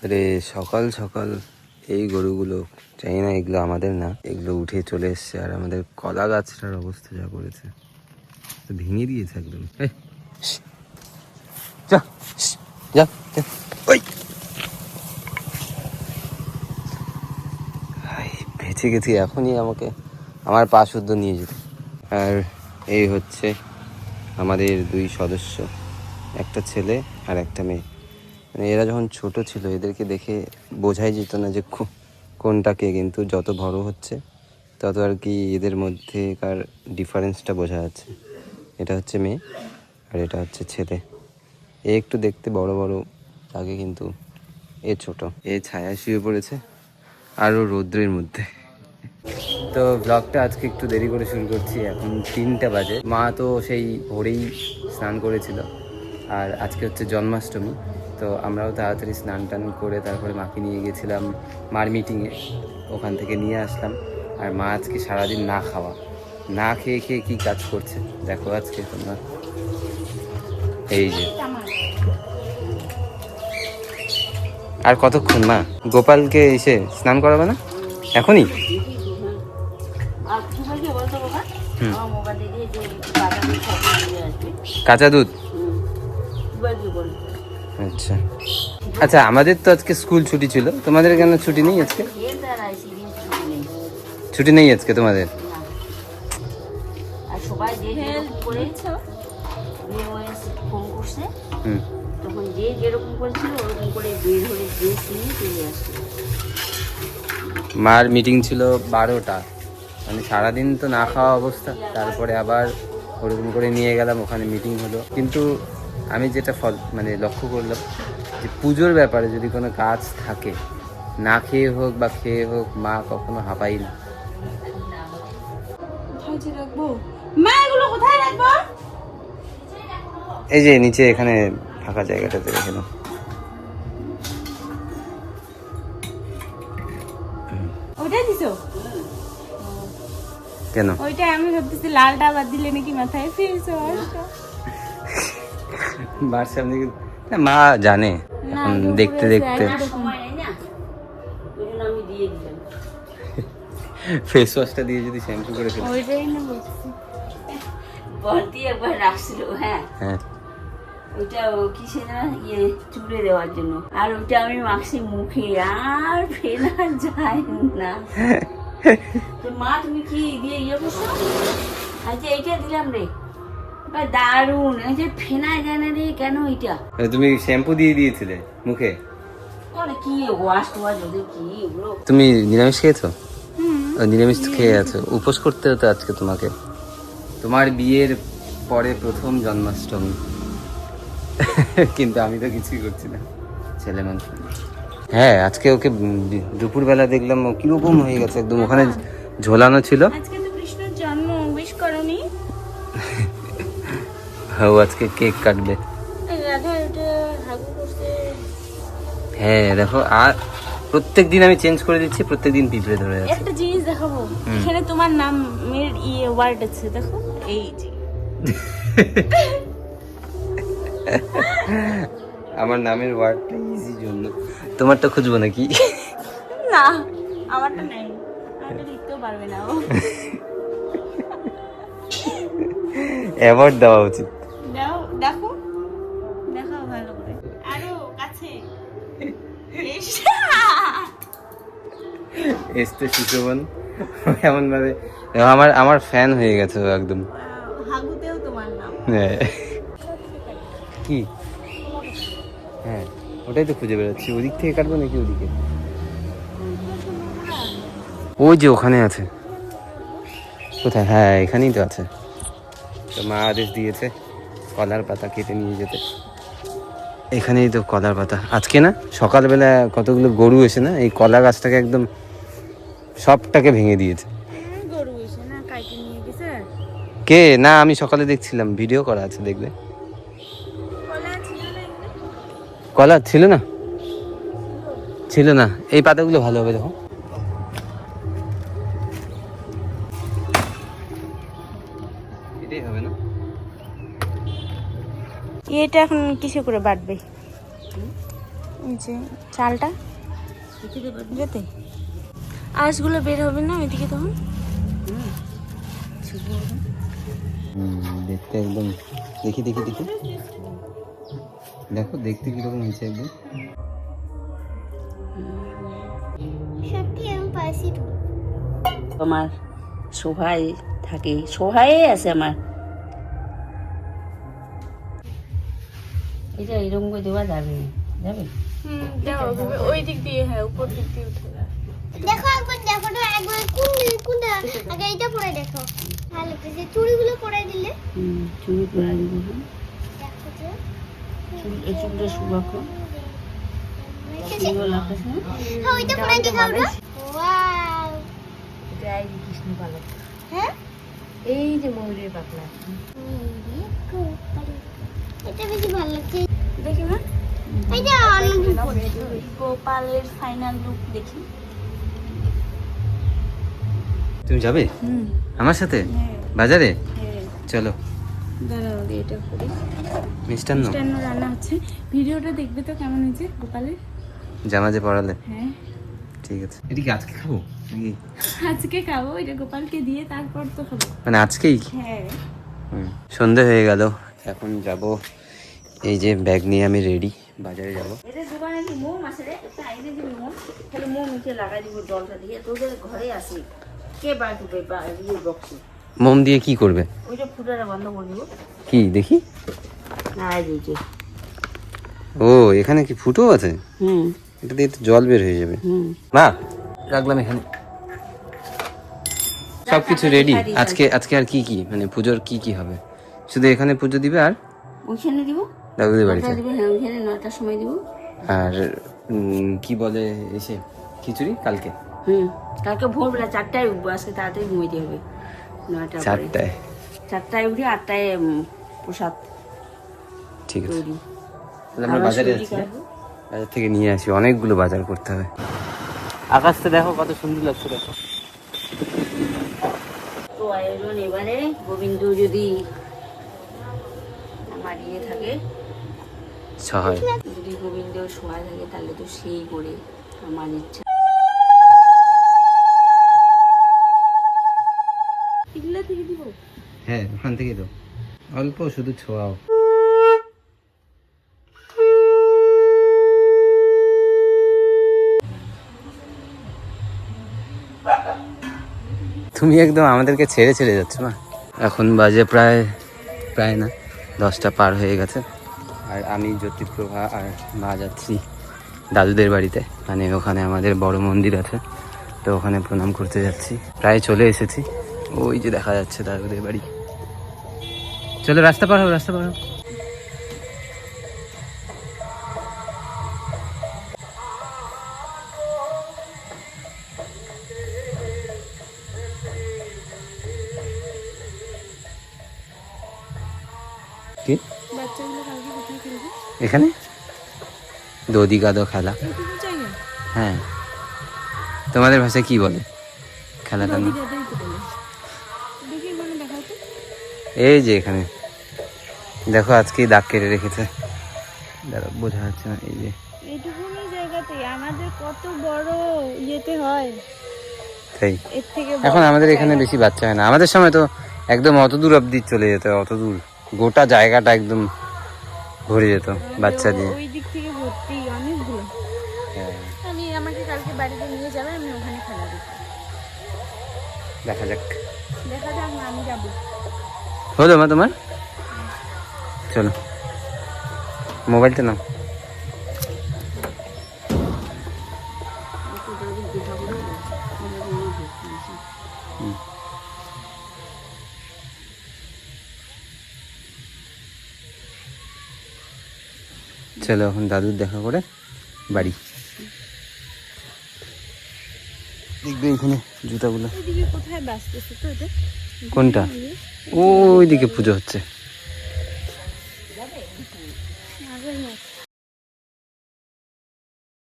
আরে সকাল সকাল এই গরুগুলো, জানি না এগুলো আমাদের না, এগুলো উঠে চলে এসছে। আর আমাদের কলা গাছটার অবস্থা যা করেছে, ভেঙে দিয়েছে একদম। যা যা ওই বেঁচে গেছি, এখনই আমাকে আমার পা শুদ্ধ নিয়ে যেত। আর এই হচ্ছে আমাদের দুই সদস্য, একটা ছেলে আর একটা মেয়ে। মানে এরা যখন ছোট ছিল এদেরকে দেখে বোঝাই যেত না যে কোনটাকে, কিন্তু যত বড় হচ্ছে তত আর কি এদের মধ্যেকার ডিফারেন্সটা বোঝা যাচ্ছে। এটা হচ্ছে মেয়ে আর এটা হচ্ছে ছেলে। এ একটু দেখতে বড় বড় লাগে, কিন্তু এ ছোট। এ ছায়া শুয়ে পড়েছে আরও রৌদ্রের মধ্যে। তো ব্লগটা আজকে একটু দেরি করে শুরু করছি, এখন 3টা বাজে। মা তো সেই ভোরেই স্নান করেছিল, আর আজকে হচ্ছে জন্মাষ্টমী, তো আমরাও তাড়াতাড়ি স্নান টান করে তারপরে মাকে নিয়ে গেছিলাম মার মিটিংয়ে, ওখান থেকে নিয়ে আসলাম। আর মা আজকে সারাদিন না খাওয়া, না খেয়ে খেয়ে কী কাজ করছে দেখো আজকে তোমরা। এই যে আর কতক্ষণ মা গোপালকে এসে স্নান করাবে না এখনই? কাঁচা দুধ, আচ্ছা আচ্ছা। আমাদের তো আজকে স্কুল ছুটি ছিল, তোমাদের কেন ছুটি নেই আজকে? ছুটি নেই আজকে তোমাদের? মার মিটিং ছিল 12টা, মানে সারাদিন তো না খাওয়া অবস্থা, তারপরে আবার ওরকম করে নিয়ে গেলাম, ওখানে মিটিং হলো। কিন্তু আমি যেটা মানে লক্ষ্য করলাম যে পুজোর ব্যাপারে যদি কোনো কাজ থাকে, না খেয়ে হোক বা খেয়ে হোক, মা কখনো হাঁপাই না। এই যে নিচে এখানে ফাঁকা জায়গাটাতে রেখে দাও। ওইটা দিছো কেন? ওইটা আমি ভাবতেছি লালটা বাদ দিলে নাকি মাথায় ফেস ওয়াশটা। বার সামনে না, মা জানে এখন দেখতে দেখতে। ফেস ওয়াশটা দিয়ে যদি শ্যাম্পু করে ফেলে, ওইটাই না বলছি। বলতি একবার রাখছিল, হ্যাঁ হ্যাঁ ওইটা কিসে না চুলে দেওয়ার জন্য, আর ওইটা আমি মাখছি মুখে, আর ফেলা যায় না। তো মা তুমি কি দিয়ে করছো? আচ্ছা এইটা দিলাম রে, দারুন, ফেনা যায় না রে, কেন এইটা? তুমি শ্যাম্পু দিয়ে দিয়েছিলে মুখে? কি ওয়াশ টোয়াশ ওদের কি এগুলো? তুমি নিরামিষ খেয়েছো? নিরামিষ খেয়ে আছো, উপোস করতে হতো আজকে তোমাকে। তোমার বিয়ের পরে প্রথম জন্মাষ্টমী। কিন্তু আমি তো কিছুই করছি না, ছেলে মানুষ। হ্যাঁ আজকে ওকে দুপুরবেলা দেখলাম ও কিরকম হয়ে গেছে একদম, ওখানে ঝোলানো ছিল। আজকে তো কৃষ্ণের জন্ম, উইশ করনি? ও আজকে কেক কাটবে। রাধা ওটা হাগু করতে। হ্যাঁ দেখো, আর প্রত্যেকদিন আমি চেঞ্জ করে দিচ্ছি, প্রত্যেকদিন পিঁপড়ে ধরে যাচ্ছে। একটা জিনিস দেখাবো, এখানে তোমার নামের ওয়ার্ড আছে, দেখো এই যে। আমার নামের ওয়ার্ডটা ইজি জন্য, তোমারটা খুঁজবো নাকি? না আমারটা নেই, আমারটা লিখতেও পারবে না ও। অ্যাওয়ার্ড দেওয়া উচিত। দাও, দেখো দেখাও ভালো করে, আরো কাছে এসতে সুশোভন এমন ভাবে আমার ফ্যান হয়ে গেছে ও একদম। হাগুতেও তোমার নাম। হ্যাঁ কি? হ্যাঁ ওটাই তো খুঁজে বেড়াচ্ছি, ওদিক থেকে কাটবো নাকি ওদিকে? ওই যে ওখানে আছে। কোথায়? হ্যাঁ এখানেই তো আছে। তো মা আদেশ দিয়েছে কলার পাতা কেটে নিয়ে যেতে। এখানেই তো কলার পাতা। আজকে না সকালবেলা কতগুলো গরু এসে না এই কলা গাছটাকে একদম সবটাকে ভেঙে দিয়েছে। গরু এসে না কাইতে নিয়ে গেছে। কে? না আমি সকালে দেখছিলাম, ভিডিও করা আছে, দেখবে। কলা ছিল না, ছিল না। এই পাতাগুলো ভালো হবে, দেখো। এটাই হবে না? এটা এখন কিসে করে বাটবে? এই যে চালটা যেতে আঁশগুলো বের হবে না ওইদিকে তখন। দেখতে একদম দেখি দেখি দেখি দেখো দেখতে কিরকম হয়েছে একদম। আমার সোহাই থাকে, সোহাই আছে আমার। এটা এরকম করে দেওয়া যাবে, যাবে? ওই দিক দিয়ে, হ্যাঁ উপর দিক দিয়ে উঠে। দেখো একবার, দেখো তো একবার কোনটা আগে এটা পরে দেখো ভালো করে চুড়িগুলো পরে দিলে। চুড়ি পরা দিব। দেখো তো এই চুড়িটা শুকাকো। হ্যাঁ ওইটা পরে দেখাও তো। ওয়াও, এটা এই কৃষ্ণ পালক। হ্যাঁ এই যে ময়ূরের পাখনা। এটা বেশি ভালো লাগছে। দেখি না এটা অনেক গোপালের ফাইনাল লুক দেখি। তুমি যাবে আমার সাথে বাজারে? হ্যাঁ চলো। দাঁড়াও এটা করি। মিষ্টান্ন মিষ্টান্ন রান্না হচ্ছে, ভিডিওটা দেখবে তো কেমন হয়েছে গোপালের। জামা যে পরালে, হ্যাঁ ঠিক আছে। এটা কি আজকে খাবো নাকি? আজকে খাবো, এটা গোপালকে দিয়ে তারপর তো খাবো। মানে আজকেই? হ্যাঁ সন্ধে হয়ে গেল, এখন যাব। এই যে ব্যাগ নিয়ে আমি রেডি, বাজারে যাব। এদের দোকানে কি মোম আছে রে? একটা আইনে দিবি মোম, তাহলে মোম নিচে লাগাই দিব জলটা দিয়ে। তোদের ঘরে আছে কে বার দিবে বক্সে? মোম দিয়ে কি করবে? ওইটা ফুটাটা বন্ধ করে দিব। কি দেখি? নাড়াই দিয়েছে। ও এখানে কি ফুটো আছে? হুম এটা দিয়ে তো জল বের হয়ে যাবে। মা রাখলাম এখানে সবকিছু রেডি। আজকে আজকে আর কি কি মানে পুজোর কি কি হবে? শুধু এখানে পুজো দিবে আর ওইখানে দিব, দাদুদের বাড়িতে? দিব। হ্যাঁ ওইখানে 9টার সময় দিব। আর কি বলে এসে খিচুড়ি কালকে? কালকে ভোরবেলা 4টায় উঠবো, আজকে তাড়াতাড়ি ঘুমাইতে হবে। 9টার পরে 4টায়? 4টায় উঠে 8টায় প্রসাদ ঠিক আছে, তৈরি। তাহলে আমরা বাজারে আছি, বাজার থেকে নিয়ে আসি, অনেকগুলো বাজার করতে হবে। আকাশটা দেখো কত সুন্দর লাগছে, দেখো। তো আয়োজন এবারে গোবিন্দ যদি আমার ইয়ে থাকে, সহায় যদি গোবিন্দ সহায় থাকে তাহলে তো সেই করে আমার ইচ্ছা। এগুলা থেকে দিব। হ্যাঁ ওখান থেকে তো অল্প শুধু ছোঁয়াও। তুমি একদম আমাদেরকে ছেড়ে ছেড়ে যাচ্ছ না। এখন বাজে প্রায় প্রায় না 10টা পার হয়ে গেছে, আর আমি জ্যোতিপ্রভা আর মা যাচ্ছি দাদুদের বাড়িতে। মানে ওখানে আমাদের বড় মন্দির আছে, তো ওখানে প্রণাম করতে যাচ্ছি। প্রায় চলে এসেছি, ওই যে দেখা যাচ্ছে দাদুদের বাড়ি। চলো রাস্তা পার হও, রাস্তা পার হও। কি বাচ্চাগুলো কালকে কোথায় খেলবে? এখানে দদি গাদো খেলা? এইটুকু জায়গা হ্যাঁ, তোমাদের ভাষায় কি বলে খেলাটা? না দাদাই তো বলে। দেখি মানে দেখাও তো। এই যে এখানে দেখো আজকে দাগ কেটে রেখেছে, দাঁড়া বোঝা যাচ্ছে না। এই যে এইটুকুনি জায়গাতে আমাদের কত বড় ইয়েতে হয়, তাই এর থেকে এখন আমাদের এখানে বেশি বাচ্চা হয় না। আমাদের সময় তো একদম অত দূর অব্দি চলে যেত, অত দূর গোটা জায়গাটা একদম ভরে যেত বাচ্চা দিয়ে। ওই দিক থেকে ভর্তি অনেকগুলো। হ্যাঁ, আমি আমাকে কালকে বাড়িতে নিয়ে যাবে, আমি ওখানে খেলা দেখি। দেখা যাক। দেখা যাক না, আমি যাবো। হলো মা তোমার? চলো মোবাইলটা নাও। চলো এখন দাদুর দেখা করে বাড়ি। দেখবে এখানে জুতাগুলো ওইদিকে কোথায় বাঁচতেছে তো এটা? কোনটা? ওইদিকে পুজো হচ্ছে। আগের মতো